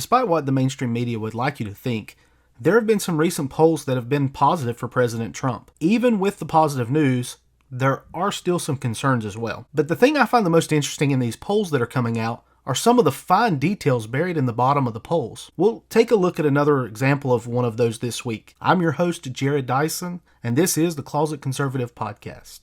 Despite what the mainstream media would like you to think, there have been some recent polls that have been positive for President Trump. Even with the positive news, there are still some concerns as well. But the thing I find the most interesting in these polls that are coming out are some of the fine details buried in the bottom of the polls. We'll take a look at another example of one of those this week. I'm your host, Jared Dyson, and this is the Closet Conservative Podcast.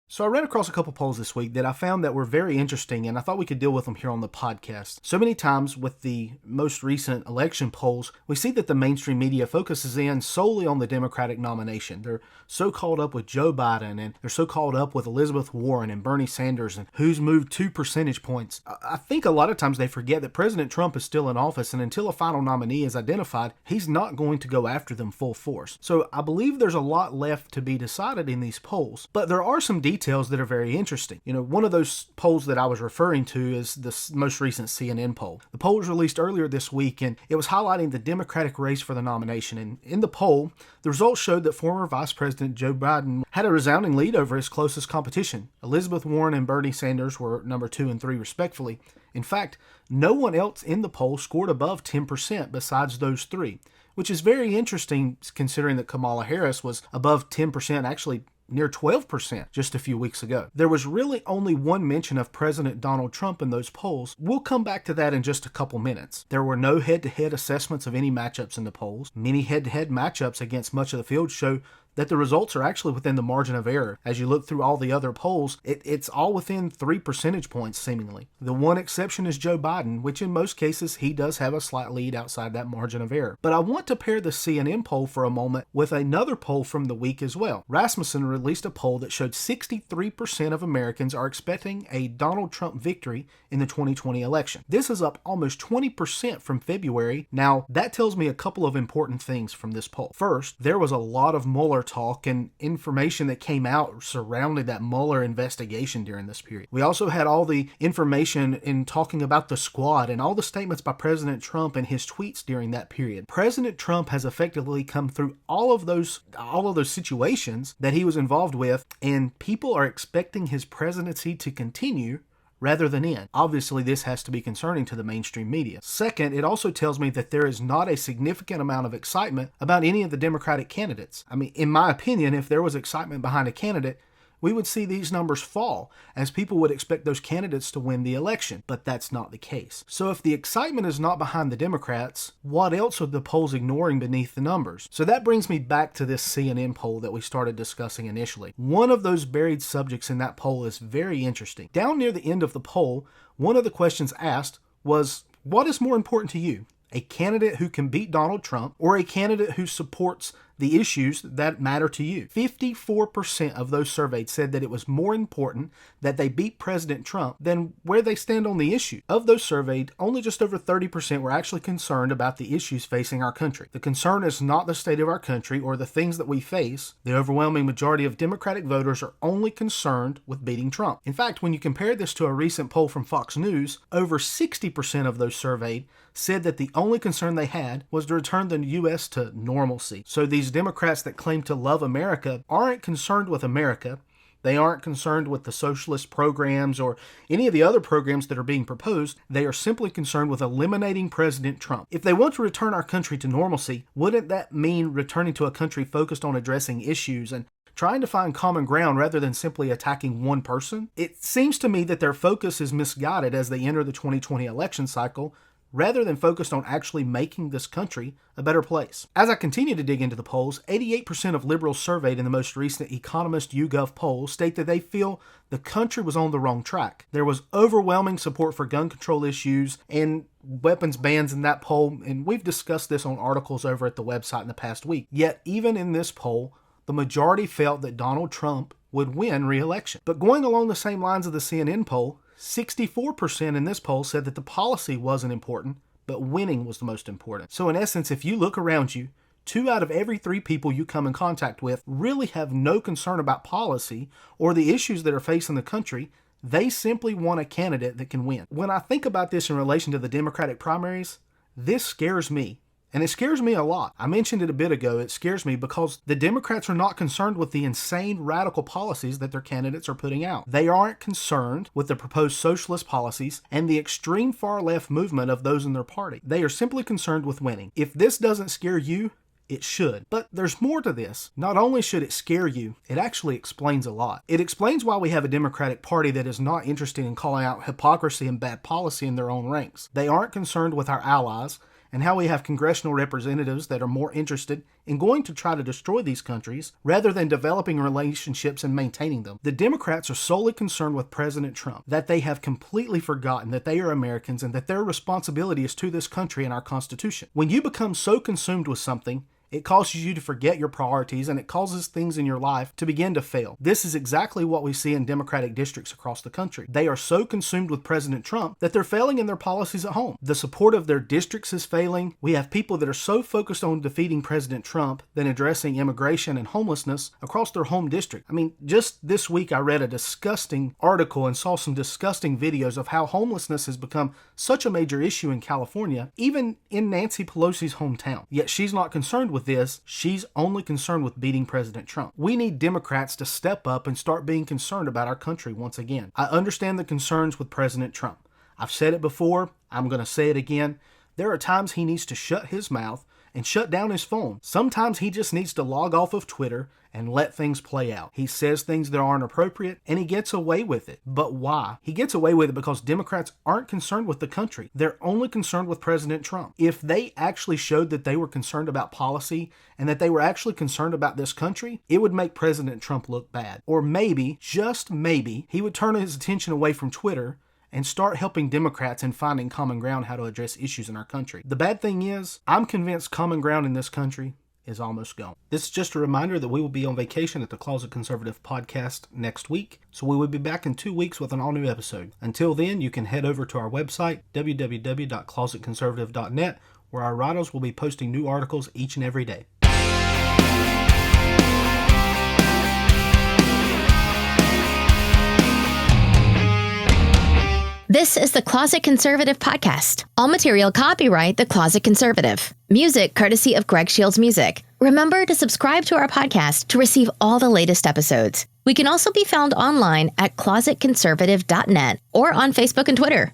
So I ran across a couple polls this week that I found that were very interesting, and I thought we could deal with them here on the podcast. So many times with the most recent election polls, we see that the mainstream media focuses in solely on the Democratic nomination. They're so caught up with Joe Biden, and they're so caught up with Elizabeth Warren and Bernie Sanders, and who's moved 2 percentage points. I think a lot of times they forget that President Trump is still in office, and until a final nominee is identified, he's not going to go after them full force. So I believe there's a lot left to be decided in these polls, but there are some details that are very interesting. One of those polls that I was referring to is the most recent CNN poll. The poll was released earlier this week, and it was highlighting the Democratic race for the nomination. And in the poll, the results showed that former Vice President Joe Biden had a resounding lead over his closest competition. Elizabeth Warren and Bernie Sanders were number 2 and 3 respectively. In fact, no one else in the poll scored above 10% besides those three, which is very interesting considering that Kamala Harris was above 10%, actually near 12% just a few weeks ago. There was really only one mention of President Donald Trump in those polls. We'll come back to that in just a couple minutes. There were no head-to-head assessments of any matchups in the polls. Many head-to-head matchups against much of the field show that the results are actually within the margin of error. As you look through all the other polls, it's all within 3 percentage points, seemingly. The one exception is Joe Biden, which in most cases, he does have a slight lead outside that margin of error. But I want to pair the CNN poll for a moment with another poll from the week as well. Rasmussen released a poll that showed 63% of Americans are expecting a Donald Trump victory in the 2020 election. This is up almost 20% from February. Now, that tells me a couple of important things from this poll. First, there was a lot of Mueller talk and information that came out surrounding that Mueller investigation during this period. We also had all the information in talking about the squad and all the statements by President Trump and his tweets during that period. President Trump has effectively come through all of those situations that he was involved with, and people are expecting his presidency to continue rather than end. Obviously, this has to be concerning to the mainstream media. Second, it also tells me that there is not a significant amount of excitement about any of the Democratic candidates. I mean, in my opinion, if there was excitement behind a candidate, we would see these numbers fall, as people would expect those candidates to win the election, but that's not the case. So if the excitement is not behind the Democrats, what else are the polls ignoring beneath the numbers? So that brings me back to this CNN poll that we started discussing initially. One of those buried subjects in that poll is very interesting. Down near the end of the poll, one of the questions asked was, what is more important to you? A candidate who can beat Donald Trump or a candidate who supports the issues that matter to you? 54% of those surveyed said that it was more important that they beat President Trump than where they stand on the issue. Of those surveyed, only just over 30% were actually concerned about the issues facing our country. The concern is not the state of our country or the things that we face. The overwhelming majority of Democratic voters are only concerned with beating Trump. In fact, when you compare this to a recent poll from Fox News, over 60% of those surveyed said that the only concern they had was to return the U.S. to normalcy. So these Democrats that claim to love America aren't concerned with America. They aren't concerned with the socialist programs or any of the other programs that are being proposed. They are simply concerned with eliminating President Trump. If they want to return our country to normalcy, wouldn't that mean returning to a country focused on addressing issues and trying to find common ground rather than simply attacking one person? It seems to me that their focus is misguided as they enter the 2020 election cycle, rather than focused on actually making this country a better place. As I continue to dig into the polls, 88% of liberals surveyed in the most recent Economist YouGov poll state that they feel the country was on the wrong track. There was overwhelming support for gun control issues and weapons bans in that poll, and we've discussed this on articles over at the website in the past week. Yet, even in this poll, the majority felt that Donald Trump would win re-election. But going along the same lines of the CNN poll, 64% in this poll said that the policy wasn't important, but winning was the most important. So in essence, if you look around you, 2 out of every 3 people you come in contact with really have no concern about policy or the issues that are facing the country. They simply want a candidate that can win. When I think about this in relation to the Democratic primaries, this scares me. And it scares me a lot. I mentioned it a bit ago. It scares me because the Democrats are not concerned with the insane radical policies that their candidates are putting out. They aren't concerned with the proposed socialist policies and the extreme far left movement of those in their party. They are simply concerned with winning. If this doesn't scare you, it should. But there's more to this. Not only should it scare you, it actually explains a lot. It explains why we have a Democratic Party that is not interested in calling out hypocrisy and bad policy in their own ranks. They aren't concerned with our allies and how we have congressional representatives that are more interested in going to try to destroy these countries rather than developing relationships and maintaining them. The Democrats are solely concerned with President Trump, that they have completely forgotten that they are Americans and that their responsibility is to this country and our Constitution. When you become so consumed with something, it causes you to forget your priorities, and it causes things in your life to begin to fail. This is exactly what we see in Democratic districts across the country. They are so consumed with President Trump that they're failing in their policies at home. The support of their districts is failing. We have people that are so focused on defeating President Trump than addressing immigration and homelessness across their home district. I mean, just this week I read a disgusting article and saw some disgusting videos of how homelessness has become such a major issue in California, even in Nancy Pelosi's hometown. Yet she's not concerned with this. She's only concerned with beating President Trump. We need Democrats to step up and start being concerned about our country once again. I understand the concerns with President Trump. I've said it before. I'm going to say it again. There are times he needs to shut his mouth and shut down his phone. Sometimes he just needs to log off of Twitter and let things play out. He says things that aren't appropriate, and he gets away with it. But why? He gets away with it because Democrats aren't concerned with the country. They're only concerned with President Trump. If they actually showed that they were concerned about policy and that they were actually concerned about this country, it would make President Trump look bad. Or maybe, just maybe, he would turn his attention away from Twitter and start helping Democrats in finding common ground how to address issues in our country. The bad thing is, I'm convinced common ground in this country is almost gone. This is just a reminder that we will be on vacation at the Closet Conservative podcast next week, so we will be back in 2 weeks with an all-new episode. Until then, you can head over to our website, www.closetconservative.net, where our writers will be posting new articles each and every day. This is the Closet Conservative Podcast. All material copyright The Closet Conservative. Music courtesy of Greg Shields Music. Remember to subscribe to our podcast to receive all the latest episodes. We can also be found online at closetconservative.net or on Facebook and Twitter.